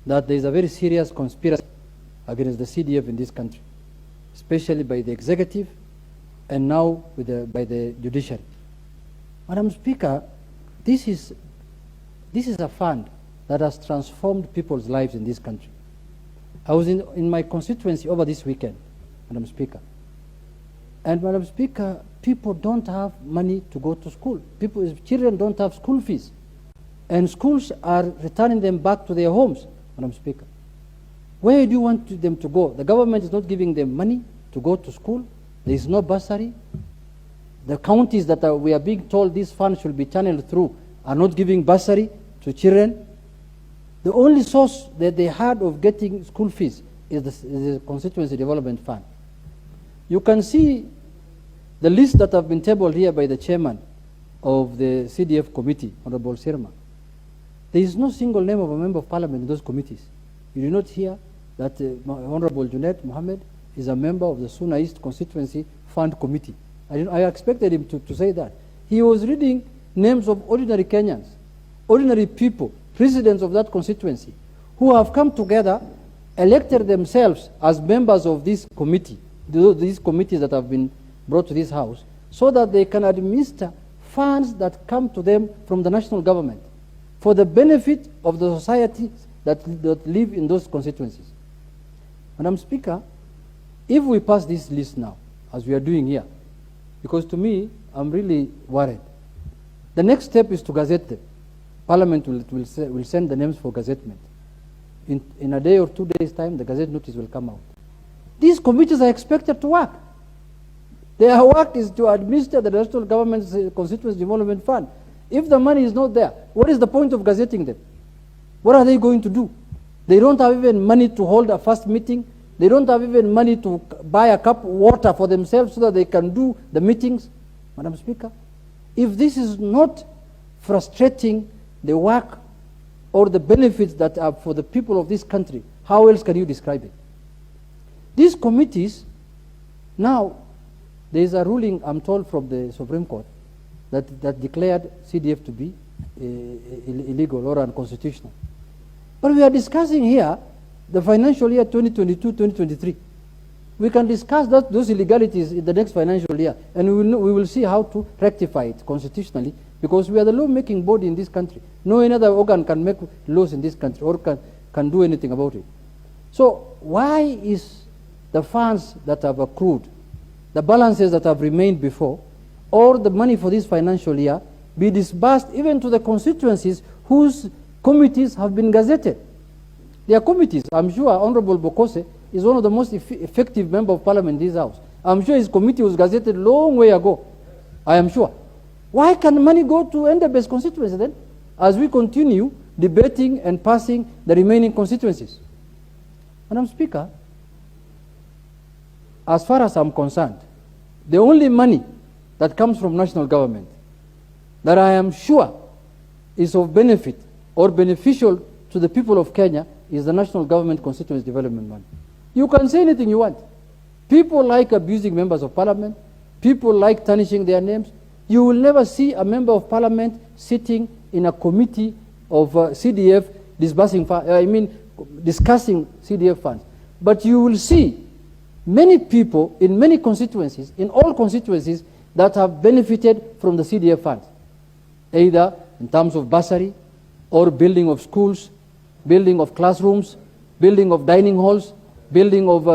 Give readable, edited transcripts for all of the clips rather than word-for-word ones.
that there is a very serious conspiracy against the CDF in this country, especially by the executive and now by the judiciary. Madam Speaker, this is a fund that has transformed people's lives in this country. I was in my constituency over this weekend, Madam Speaker. And Madam Speaker, people don't have money to go to school. Children don't have school fees. And schools are returning them back to their homes, Madam Speaker. Where do you want them to go? The government is not giving them money to go to school. There is no bursary. The counties that we are being told these funds should be channeled through are not giving bursary to children. The only source that they had of getting school fees is the Constituency Development Fund. You can see the list that have been tabled here by the chairman of the CDF committee, Honorable Sirma. There is no single name of a member of parliament in those committees. You do not hear that Honorable Junet Mohamed is a member of the Suna East Constituency Fund Committee. I expected him to say that. He was reading names of ordinary Kenyans, ordinary people, residents of that constituency, who have come together, elected themselves as members of this committee, these committees that have been brought to this house, so that they can administer funds that come to them from the national government for the benefit of the society that live in those constituencies. Madam Speaker, if we pass this list now, as we are doing here, because to me, I'm really worried. The next step is to gazette them. Parliament will send the names for gazettement. In a day or 2 days' time, the gazette notice will come out. These committees are expected to work. Their work is to administer the national government's constituency development fund. If the money is not there, what is the point of gazetting them? What are they going to do? They don't have even money to hold a first meeting. They don't have even money to buy a cup of water for themselves so that they can do the meetings. Madam Speaker, if this is not frustrating the work or the benefits that are for the people of this country, how else can you describe it? These committees, now, there is a ruling, I'm told, from the Supreme Court that declared CDF to be illegal or unconstitutional. But we are discussing here the financial year 2022-2023. We can discuss those illegalities in the next financial year, and we will see how to rectify it constitutionally, because we are the law-making body in this country. No other organ can make laws in this country or can do anything about it. So why is the funds that have accrued, the balances that have remained before, or the money for this financial year be disbursed even to the constituencies whose committees have been gazetted? Their committees, I'm sure Honorable Bokose is one of the most effective members of parliament in this house. I'm sure his committee was gazetted long way ago. I am sure. Why can money go to Endebess constituency then, as we continue debating and passing the remaining constituencies? Madam Speaker, as far as I'm concerned, the only money that comes from national government that I am sure is of benefit or beneficial to the people of Kenya is the national government constituency development money. You can say anything you want. People like abusing members of parliament. People like tarnishing their names. You will never see a member of parliament sitting in a committee of CDF discussing CDF funds. But you will see many people in many constituencies, in all constituencies, that have benefited from the CDF funds, either in terms of bursary or building of schools, building of classrooms, building of dining halls, building of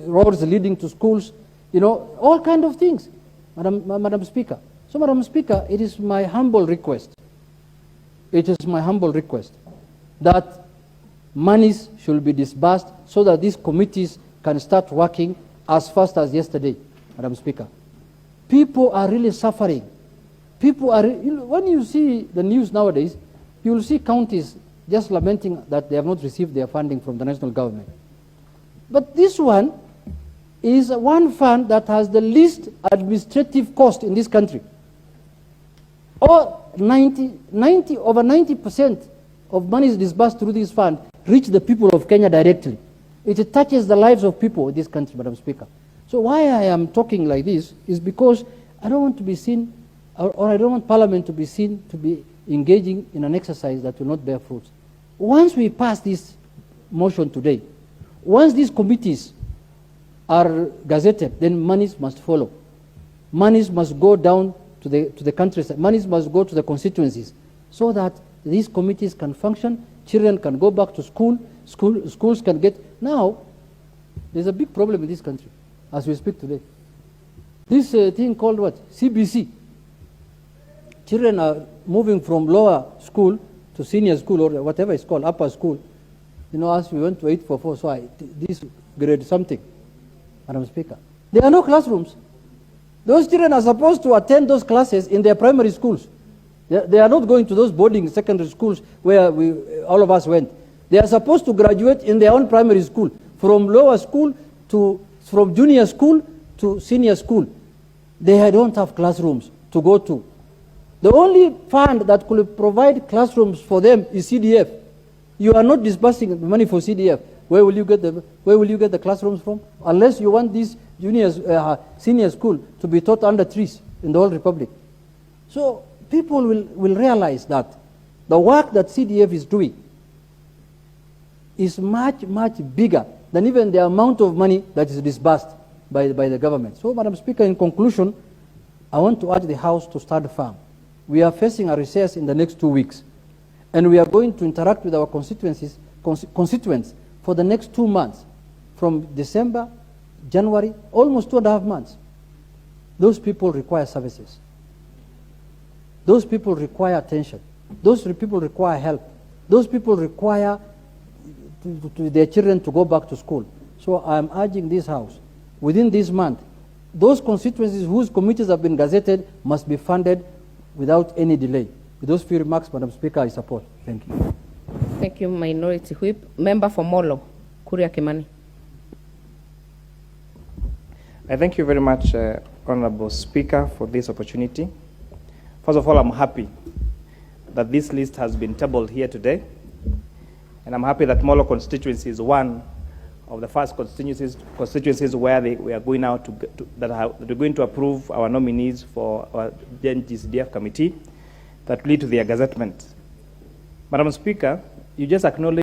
roads leading to schools, all kind of things, Madam Speaker. So, Madam Speaker, it is my humble request, that monies should be disbursed so that these committees can start working as fast as yesterday, Madam Speaker. People are really suffering. People are, when you see the news nowadays, you will see counties just lamenting that they have not received their funding from the national government. But this one is one fund that has the least administrative cost in this country. Over 90% of monies disbursed through this fund reach the people of Kenya directly. It touches the lives of people in this country, Madam Speaker. So why I am talking like this is because I don't want to be seen, or I don't want Parliament to be seen to be engaging in an exercise that will not bear fruits. once we pass this motion today, once these committees are gazetted, then monies must follow. Monies must go down to the countryside. Monies must go to the constituencies so that these committees can function, children can go back to school, schools can get... Now, there's a big problem in this country as we speak today. This thing called what? CBC. Children are moving from lower school to senior school or whatever it's called, upper school. You know, as we went to 844, so this grade something, Madam Speaker. There are no classrooms. Those children are supposed to attend those classes in their primary schools. They are not going to those boarding secondary schools where all of us went. They are supposed to graduate in their own primary school, from lower school from junior school to senior school. They don't have classrooms to go to. The only fund that could provide classrooms for them is CDF. You are not disbursing the money for CDF. Where will you get the classrooms from? Unless you want these senior school to be taught under trees in the whole republic. So people will realize that the work that CDF is doing is much, much bigger than even the amount of money that is disbursed by the government. So, Madam Speaker, in conclusion, I want to urge the House to stand firm. We are facing a recess in the next 2 weeks, and we are going to interact with our constituents for the next 2 months, from December, January, almost 2.5 months. Those people require services. Those people require attention. Those people require help. Those people require their children to go back to school. So I'm urging this House, within this month, those constituencies whose committees have been gazetted must be funded without any delay. With those few remarks, Madam Speaker, I support. Thank you. Thank you, Minority Whip. Member for Molo, Kuria Kimani. I thank you very much, Honorable Speaker, for this opportunity. First of all, I'm happy that this list has been tabled here today. And I'm happy that Molo constituency is one of the first constituencies where we are going out that we're going to approve our nominees for our CDF committee that lead to their gazettement. Madam Speaker, you just acknowledged